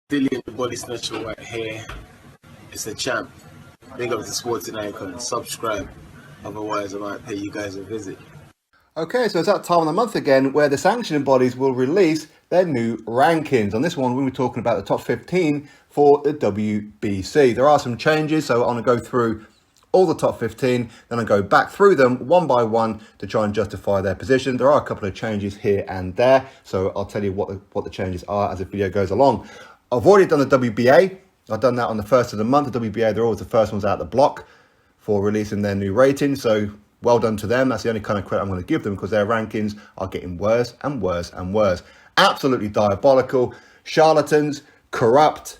Dillian, the body snatcher right here. It's a champ. Big up to Sporting Icon. Subscribe. Otherwise, I might pay you guys a visit. Okay, so it's that time of the month again where the sanctioning bodies will release their new rankings. On this one, we'll be talking about the top 15 for the WBC. There are some changes, so I'm going to go through all the top 15, then I'll go back through them one by one to try and justify their position. There are a couple of changes here and there, so I'll tell you what the changes are as the video goes along. I've already done the WBA. I've done that on the first of the month. The WBA, they're always the first ones out the block for releasing their new rating, so well done to them. That's the only kind of credit I'm going to give them because their rankings are getting worse and worse and worse. Absolutely diabolical, charlatans, corrupt,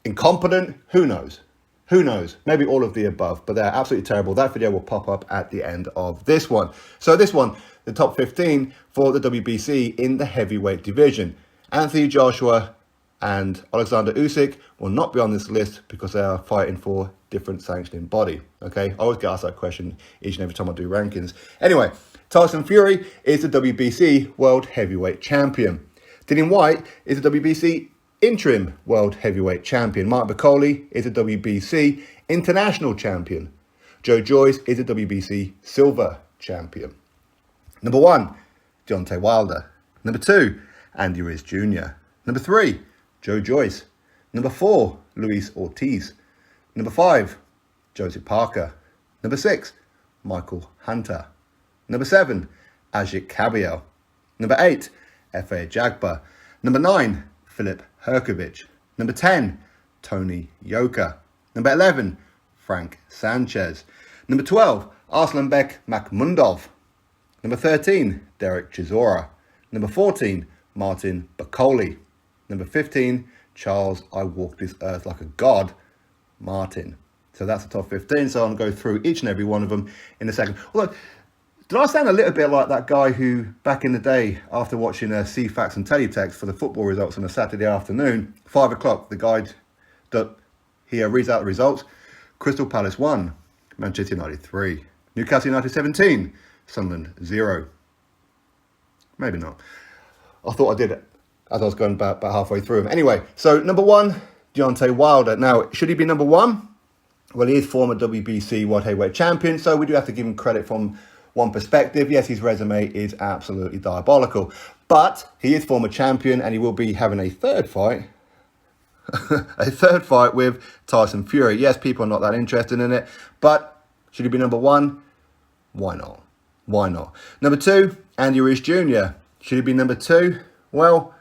incompetent, who knows? Who knows? Maybe all of the above, but they're absolutely terrible. That video will pop up at the end of this one. So this one, the top 15 for the WBC in the heavyweight division. Anthony Joshua and Alexander Usyk will not be on this list because they are fighting for different sanctioning body. Okay, I always get asked that question each and every time I do rankings. Anyway, Tyson Fury is the WBC World Heavyweight Champion. Dillian Whyte is the WBC Interim World Heavyweight Champion. Mark Piccoli is the WBC International Champion. Joyce is the WBC Silver Champion. Number 1, Deontay Wilder. Number 2, Ruiz Jr. Number 3, Joyce. Number 4, Luis Ortiz. Number 5, Joseph Parker. Number 6, Michael Hunter. Number 7, Agit. Number 8, F.A. Jagba. Number 9, Felipe. Number 10, Tony Yoka. Number 11, Frank Sanchez. Number 12, Arslan Beck Makhmundov. Number 13, Derek Chizora. Number 14, Martin Piccoli. Number 15, Charles, I walk this earth like a god, Martin. So that's the top 15. So I'm going to go through each and every one of them in a second. Although, did I sound a little bit like that guy who, back in the day, after watching CFAX and Teletext for the football results on a Saturday afternoon, 5 o'clock, the guy that he reads out the results. Crystal Palace 1, Manchester United 3, Newcastle United 17, Sunderland 0. Maybe not. I thought I did it as I was going about halfway through them. Anyway, so number 1, Deontay Wilder. Now, should he be number 1? Well, he is former WBC World Heavyweight Champion, so we do have to give him credit from one perspective. Yes, his resume is absolutely diabolical, but he is former champion and he will be having a third fight, with Tyson Fury. Yes, people are not that interested in it, but should he be number 1? Why not? Why not? Number 2, Ruiz Jr. Should he be number 2? Well,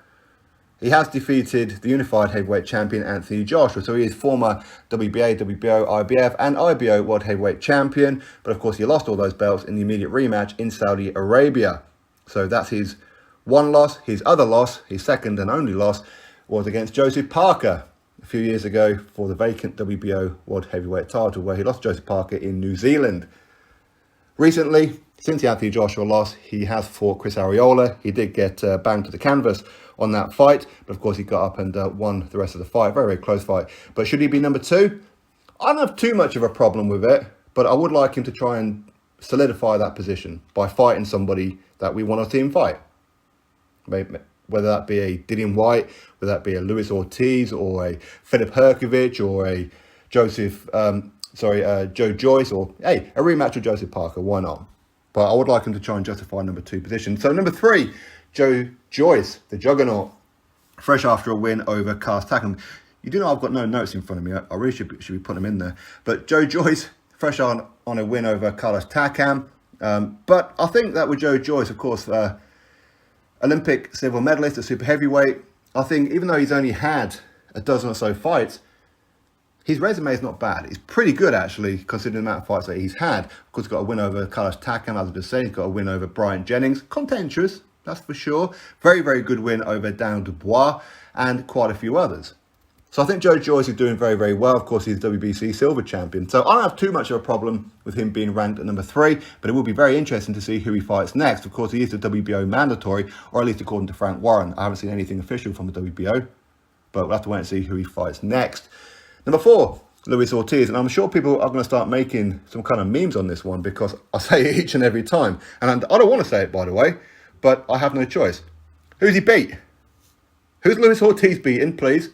he has defeated the unified heavyweight champion Anthony Joshua, so he is former WBA, WBO, IBF and IBO world heavyweight champion, but of course he lost all those belts in the immediate rematch in Saudi Arabia. So that's his one loss. His other loss, his second and only loss, was against Joseph Parker a few years ago for the vacant WBO world heavyweight title, where he lost Joseph Parker in New Zealand. Recently, since the Anthony Joshua loss, he has fought Chris Arreola. He did get banged to the canvas on that fight, but of course he got up and won the rest of the fight. Very, very close fight. But should he be number 2? I don't have too much of a problem with it, but I would like him to try and solidify that position by fighting somebody that we want to see him fight. Maybe, whether that be a Dillian Whyte, whether that be a Luis Ortiz, or a Felipe, or a Joyce, or hey, a rematch with Joseph Parker. Why not? But I would like him to try and justify number 2 position. So number 3, Joyce, the juggernaut, fresh after a win over Carlos Takam. You do know I've got no notes in front of me. I really should be putting them in there. But Joyce, fresh on a win over Carlos Takam. But I think that with Joyce, of course, Olympic silver medalist at super heavyweight, I think even though he's only had a dozen or so fights, his resume is not bad. It's pretty good, actually, considering the amount of fights that he's had. Of course, he's got a win over Carlos Takam, as I just said. He's got a win over Brian Jennings. Contentious, that's for sure. Very, very good win over Dan Dubois and quite a few others. So I think Joyce is doing very, very well. Of course, he's WBC Silver Champion. So I don't have too much of a problem with him being ranked at number 3, but it will be very interesting to see who he fights next. Of course, he is the WBO mandatory, or at least according to Frank Warren. I haven't seen anything official from the WBO, but we'll have to wait and see who he fights next. Number 4, Luis Ortiz, and I'm sure people are going to start making some kind of memes on this one because I say it each and every time. And I don't want to say it, by the way, but I have no choice. Who's he beat? Who's Luis Ortiz beaten, please?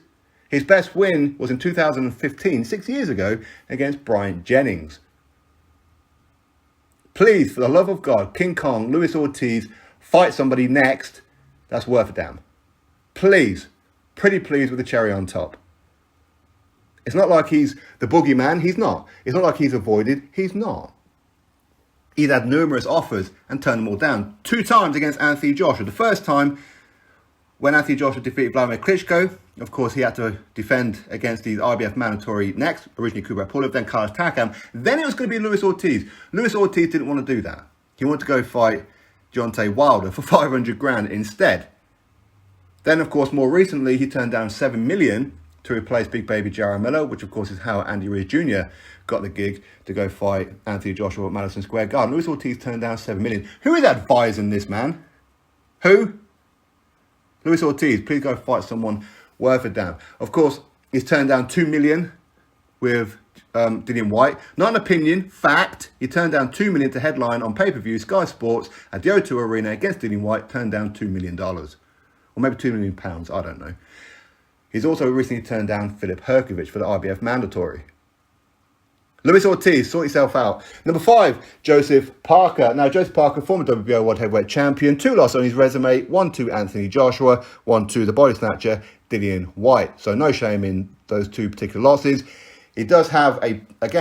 His best win was in 2015, 6 years ago, against Bryant Jennings. Please, for the love of God, King Kong, Luis Ortiz, fight somebody next that's worth a damn. Please. Pretty pleased with the cherry on top. It's not like he's the boogeyman. He's not. It's not like he's avoided. He's not. He's had numerous offers and turned them all down. 2 times against Anthony Joshua. The first time when Anthony Joshua defeated Vladimir Klitschko, of course, he had to defend against the IBF mandatory next. Originally Kubrat Pulev, then Carlos Takam. Then it was going to be Luis Ortiz. Luis Ortiz didn't want to do that. He wanted to go fight Deontay Wilder for 500 grand instead. Then, of course, more recently, he turned down $7 million to replace Big Baby Jaramillo, which, of course, is how Andy Ruiz Jr. got the gig to go fight Anthony Joshua at Madison Square Garden. Luis Ortiz turned down $7 million. Who is advising this man? Who? Luis Ortiz, please go fight someone worth a damn. Of course, he's turned down $2 million with Dillian Whyte. Not an opinion, fact. He turned down $2 million to headline on pay-per-view Sky Sports at the O2 Arena against Dillian Whyte. Turned down $2 million. Or maybe £2 million, I don't know. He's also recently turned down Filip Hrgovic for the IBF mandatory. Luis Ortiz, sort yourself out. Number 5, Joseph Parker. Now, Joseph Parker, former WBO World Heavyweight Champion, 2 losses on his resume, 1 to Anthony Joshua, 1 to the body snatcher, Dillian Whyte. So no shame in those 2 particular losses. He does have, a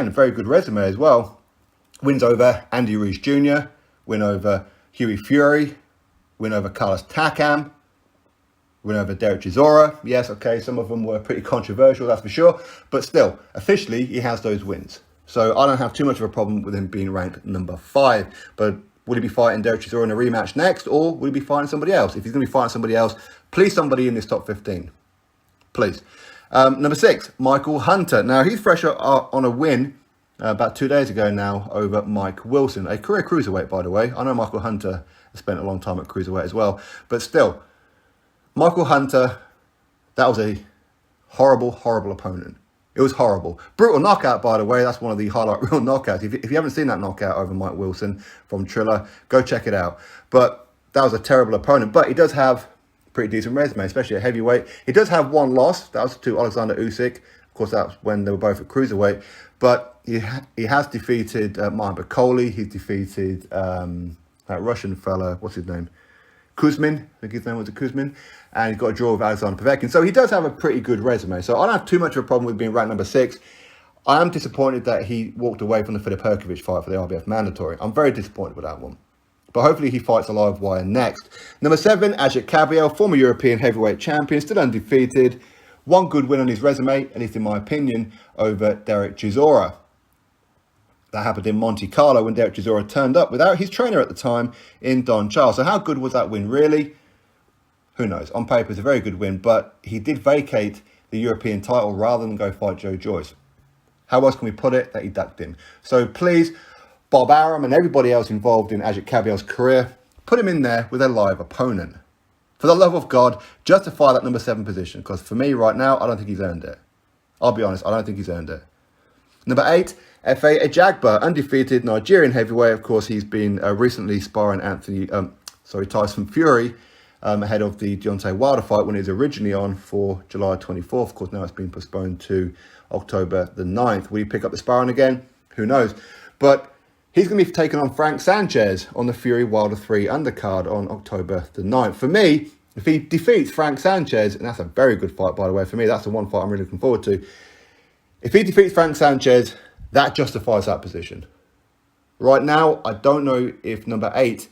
very good resume as well. Wins over Andy Ruiz Jr., win over Hughie Fury, win over Carlos Takam, win over Derek Chisora. Yes, okay, some of them were pretty controversial, that's for sure. But still, officially, he has those wins. So I don't have too much of a problem with him being ranked number 5. But will he be fighting Derek Chisora in a rematch next? Or will he be fighting somebody else? If he's going to be fighting somebody else, please somebody in this top 15. Please. Number 6, Michael Hunter. Now, he's fresh on a win about 2 days ago now over Mike Wilson. A career cruiserweight, by the way. I know Michael Hunter has spent a long time at cruiserweight as well. But still, Michael Hunter, that was a horrible, horrible opponent. It was horrible. Brutal knockout, by the way. That's one of the highlight reel knockouts. If you haven't seen that knockout over Mike Wilson from Triller, go check it out. But that was a terrible opponent. But he does have a pretty decent resume, especially at heavyweight. He does have 1 loss. That was to Alexander Usyk. Of course, that's when they were both at cruiserweight. But he has defeated Martin Piccoli. He's defeated that Russian fella. What's his name? Kuzmin, I think his name was Kuzmin, and he's got a draw with Alexander Povetkin. So he does have a pretty good resume. So I don't have too much of a problem with being ranked number 6. I am disappointed that he walked away from the Filip Hrgovic fight for the IBF mandatory. I'm very disappointed with that one. But hopefully he fights a live wire next. Number 7, Agit Kabayel, former European heavyweight champion, still undefeated. 1 good win on his resume, at least in my opinion, over Derek Chisora. That happened in Monte Carlo when Derek Chisora turned up without his trainer at the time in Don Charles. So how good was that win really? Who knows? On paper, it's a very good win, but he did vacate the European title rather than go fight Joe Joyce. How else can we put it? That he ducked him. So please, Bob Arum and everybody else involved in Agit Kabayel's career, put him in there with a live opponent. For the love of God, justify that number 7 position, because for me right now, I don't think he's earned it. I'll be honest, I don't think he's earned it. Number 8, F.A. Ajagba, undefeated Nigerian heavyweight. Of course, he's been recently sparring Tyson Fury ahead of the Deontay Wilder fight when it was originally on for July 24th. Of course, now it's been postponed to October the 9th. Will he pick up the sparring again? Who knows? But he's going to be taking on Frank Sanchez on the Fury Wilder 3 undercard on October the 9th. For me, if he defeats Frank Sanchez, and that's a very good fight, by the way, for me, that's the one fight I'm really looking forward to. If he defeats Frank Sanchez, that justifies that position. Right now, I don't know if number 8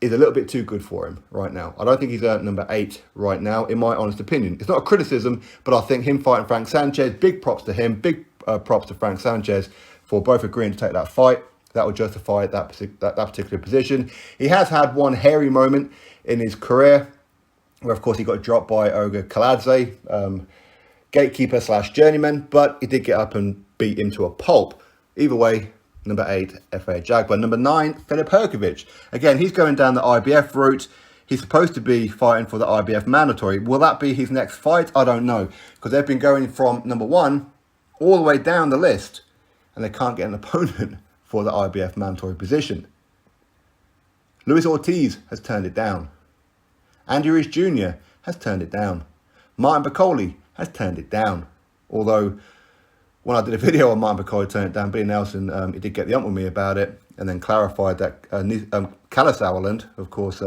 is a little bit too good for him right now. I don't think he's at number 8 right now, in my honest opinion. It's not a criticism, but I think him fighting Frank Sanchez, big props to him, big props to Frank Sanchez for both agreeing to take that fight. That will justify that particular position. He has had one hairy moment in his career, where of course he got dropped by Olga Kaladze, gatekeeper / journeyman, but he did get up and beat him to a pulp. Either way, number 8, F.A. Ajagba. Number 9, Filip Hrgovic. Again, he's going down the IBF route. He's supposed to be fighting for the IBF mandatory. Will that be his next fight? I don't know, because they've been going from number 1 all the way down the list, and they can't get an opponent for the IBF mandatory position. Luis Ortiz has turned it down. Andy Ruiz Jr. has turned it down. Martin Piccoli has turned it down. Although, when I did a video on Martin Piccoli turning it down, Billy Nelson, he did get the ump with me about it and then clarified that Sauerland, of course,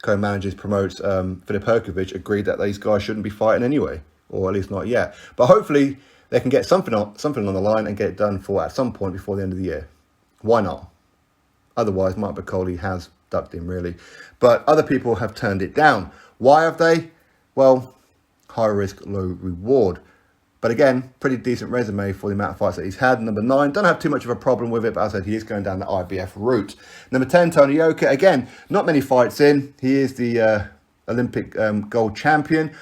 co-manages, promotes Filipe, agreed that these guys shouldn't be fighting anyway, or at least not yet. But hopefully they can get something on the line and get it done for at some point before the end of the year. Why not? Otherwise, Martin Piccoli has ducked in, really. But other people have turned it down. Why have they? Well, high risk, low reward. But again, pretty decent resume for the amount of fights that he's had. Number 9, don't have too much of a problem with it, but as I said, he is going down the IBF route. Number 10, Tony Yoka. Again, not many fights in. He is the Olympic gold champion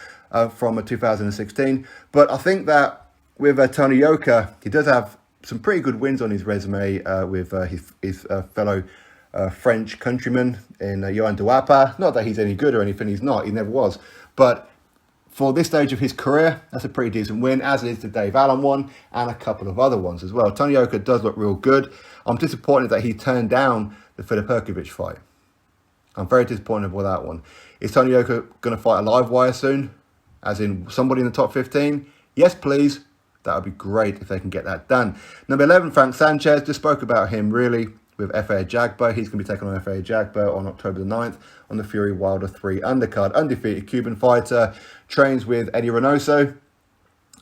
from 2016. But I think that with Tony Yoka, he does have some pretty good wins on his resume with his fellow French countryman in Johan Duapa. Not that he's any good or anything, he's not. He never was. But for this stage of his career, that's a pretty decent win, as is the Dave Allen one and a couple of other ones as well. Tony Yoka does look real good. I'm disappointed that he turned down the Filipe fight. I'm very disappointed with that one. Is Tony Yoka going to fight a live wire soon? As in somebody in the top 15? Yes, please. That would be great if they can get that done. Number 11, Frank Sanchez. Just spoke about him, really, with F.A. Jagba. He's going to be taking on F.A. Jagba on October the 9th on the Fury Wilder 3 undercard. Undefeated Cuban fighter. Trains with Eddie Reynoso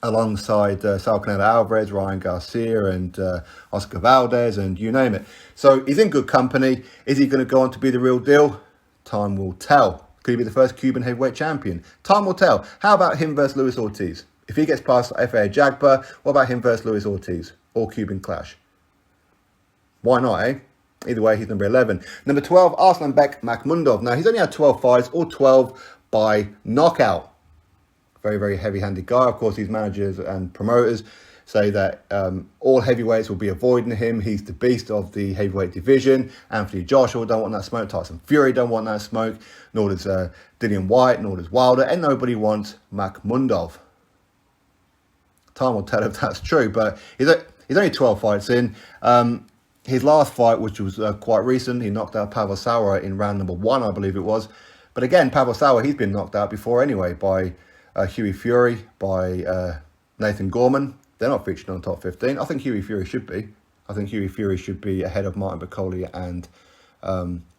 alongside Saul Canelo Alvarez, Ryan Garcia and Oscar Valdez and you name it. So he's in good company. Is he going to go on to be the real deal? Time will tell. Could he be the first Cuban heavyweight champion? Time will tell. How about him versus Luis Ortiz? If he gets past F.A. Jagba, what about him versus Luis Ortiz? Or Cuban clash? Why not, eh? Either way, he's number 11. Number 12, Arslan Beck, Makhmundov. Now, he's only had 12 fights, all 12 by knockout. Very, very heavy-handed guy. Of course, his managers and promoters say that all heavyweights will be avoiding him. He's the beast of the heavyweight division. Anthony Joshua don't want that smoke. Tyson Fury don't want that smoke. Nor does Dillian Whyte, nor does Wilder. And nobody wants Makhmundov. Time will tell if that's true. But he's only 12 fights in. His last fight, which was quite recent, he knocked out Pavel Sauer in round number 1, I believe it was. But again, Pavel Sauer, he's been knocked out before anyway by Hughie Fury, by Nathan Gorman. They're not featured on the top 15. I think Hughie Fury should be. I think Hughie Fury should be ahead of Martin Piccoli and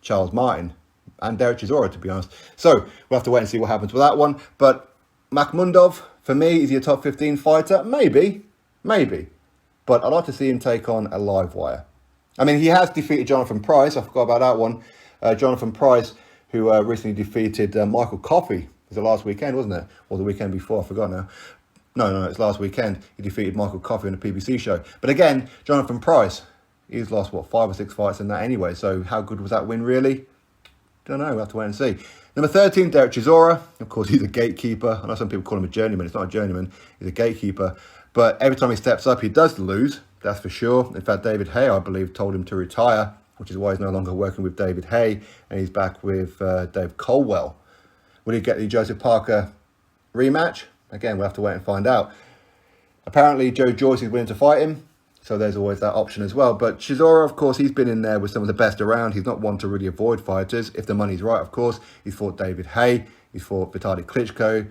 Charles Martin and Derek Chisora, to be honest. So we'll have to wait and see what happens with that one. But Makhmundov, for me, is he a top 15 fighter? Maybe. But I'd like to see him take on a live wire. I mean, he has defeated Jonathan Price. I forgot about that one. Jonathan Price, who recently defeated Michael Coffey. It was the last weekend, wasn't it? Or the weekend before, I forgot now. No, it's last weekend. He defeated Michael Coffey on the PBC show. But again, Jonathan Price, he's lost, 5 or 6 fights in that anyway. So how good was that win, really? Don't know. We'll have to wait and see. Number 13, Derek Chisora. Of course, he's a gatekeeper. I know some people call him a journeyman. It's not a journeyman. He's a gatekeeper. But every time he steps up, he does lose. That's for sure. In fact, David Hay, I believe, told him to retire, which is why he's no longer working with David Hay, and he's back with Dave Colwell. Will he get the Joseph Parker rematch? Again, we'll have to wait and find out. Apparently, Joe Joyce is willing to fight him, so there's always that option as well. But Chisora, of course, he's been in there with some of the best around. He's not one to really avoid fighters, if the money's right, of course. He's fought David Hay, he's fought Vitaly Klitschko,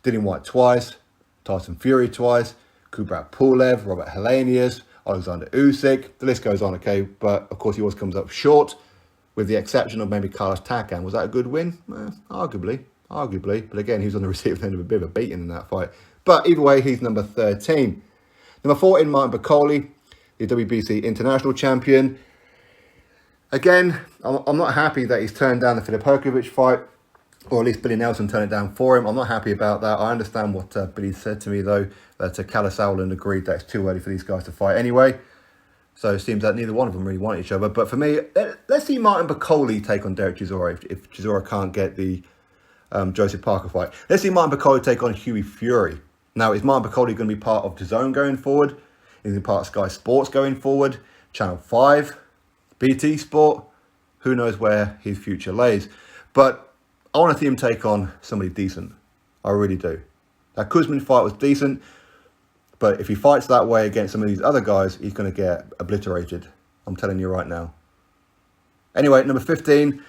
Dillian Whyte twice, Tyson Fury twice, Kubrat Pulev, Robert Helenius, Alexander Usyk. The list goes on, okay? But, of course, he always comes up short, with the exception of maybe Carlos Takam. Was that a good win? Arguably. But, again, he was on the receiving end of a bit of a beating in that fight. But, either way, he's number 13. Number 14, Martin Piccoli, the WBC International Champion. Again, I'm not happy that he's turned down the Filipe fight, or at least Billy Nelson turned it down for him. I'm not happy about that. I understand what Billy said to me, though, that Kalle Sauerland agreed that it's too early for these guys to fight anyway. So it seems that neither one of them really want each other. But for me, let's see Martin Piccoli take on Derek Chisora if Chisora can't get the Joseph Parker fight. Let's see Martin Piccoli take on Hughie Fury. Now, is Martin Piccoli going to be part of DAZN going forward? Is he part of Sky Sports going forward? Channel 5? BT Sport? Who knows where his future lays. But I want to see him take on somebody decent. I really do. That Kuzmin fight was decent, but if he fights that way against some of these other guys, he's going to get obliterated. I'm telling you right now. Anyway, number 15,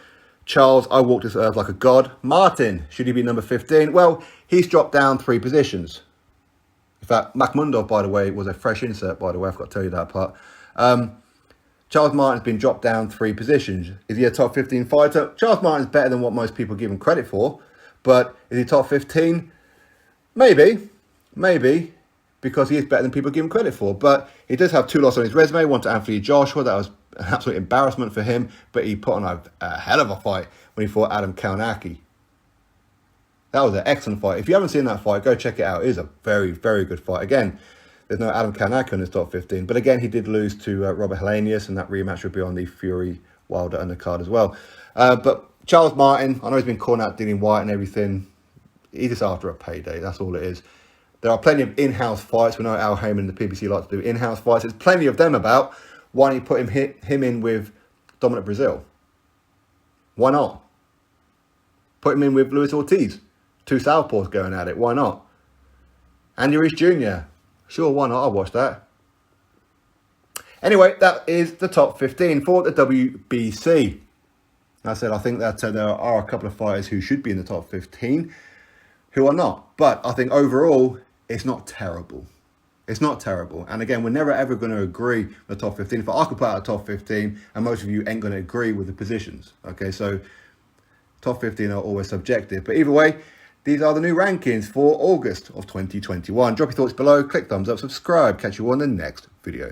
Charles, I walk this earth like a god. Martin, should he be number 15? Well, he's dropped down 3 positions. In fact, Makhmundov, by the way, was a fresh insert, by the way. I forgot to tell you that part. Charles Martin's been dropped down 3 positions. Is he a top 15 fighter? Charles Martin's better than what most people give him credit for. But is he top 15? Maybe. Maybe. Because he is better than people give him credit for. But he does have 2 losses on his resume. One to Anthony Joshua. That was an absolute embarrassment for him. But he put on a hell of a fight when he fought Adam Kaunaki. That was an excellent fight. If you haven't seen that fight, go check it out. It is a very, very good fight. Again, there's no Adam Kaunaki in his top 15. But again, he did lose to Robert Helenius, and that rematch would be on the Fury Wilder undercard as well. But Charles Martin, I know he's been calling out Dillian Whyte and everything. He's just after a payday. That's all it is. There are plenty of in-house fights. We know Al Heyman and the PBC like to do in-house fights. There's plenty of them about. Why don't you put him in with Dominic Brazil? Why not? Put him in with Luis Ortiz. 2 southpaws going at it. Why not? Andy Ruiz Jr. Sure, why not? I'll watch that. Anyway, that is the top 15 for the WBC. Like I said, I think that there are a couple of fighters who should be in the top 15 who are not. But I think overall, it's not terrible. It's not terrible. And again, we're never ever going to agree with the top 15. If I could put out a top 15, and most of you ain't going to agree with the positions. Okay, so top 15 are always subjective. But either way, these are the new rankings for August of 2021. Drop your thoughts below, click thumbs up, subscribe. Catch you on the next video.